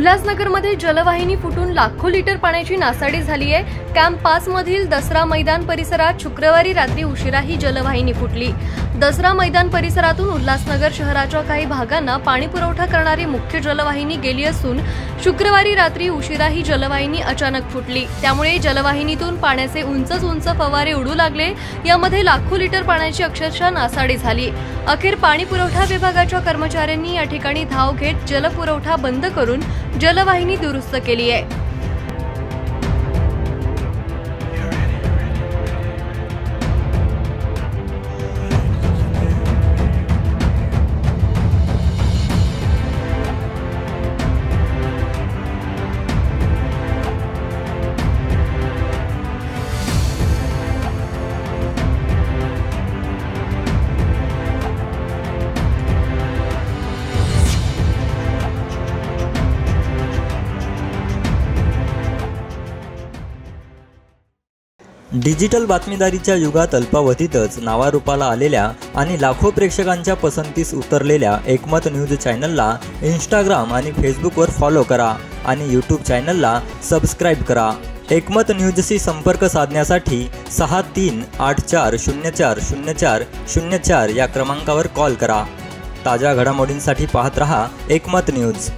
उल्हासनगरमध्ये जलवाहिनी फुटून लाखो लिटर पाण्याची नासाडी झाली आहे। कॅम्प 5 मधील दसरा मैदान परिसरात शुक्रवारी रात्री उशिरा ही जलवाहिनी फुटली। दसरा मैदान परिसरातून उल्हासनगर शहराच्या काही भागांना पाणी पुरवठा करणारी मुख्य जलवाहिनी गेली असून शुक्रवारी रात्री उशिरा ही जलवाहिनी अचानक फुटली। त्यामुळे जलवाहिनीतून पाण्याचे उंच फवारे उडू लागले। यामध्ये लाखो लिटर पाण्याची अक्षरशः नासाडी झाली। अखेर पाणी पुरवठा विभागाच्या कर्मचाऱ्यांनी या ठिकाणी धाव घेत जलपुरवठा बंद करून जलवाहिनी दुरुस्त केली आहे। डिजिटल बातमीदारीच्या युगात अल्पावधीतच नावारूपाला आलेल्या आणि लाखो प्रेक्षकांच्या पसंतीस उतरलेल्या एकमत न्यूज चॅनलला इंस्टाग्राम आणि फेसबुकवर फॉलो करा आणि यूट्यूब चॅनलला सबस्क्राईब करा। एकमत न्यूजशी संपर्क साधण्यासाठी 6384040404 या क्रमांकावर कॉल करा। ताज्या घडामोडींसाठी पाहत रहा एकमत न्यूज।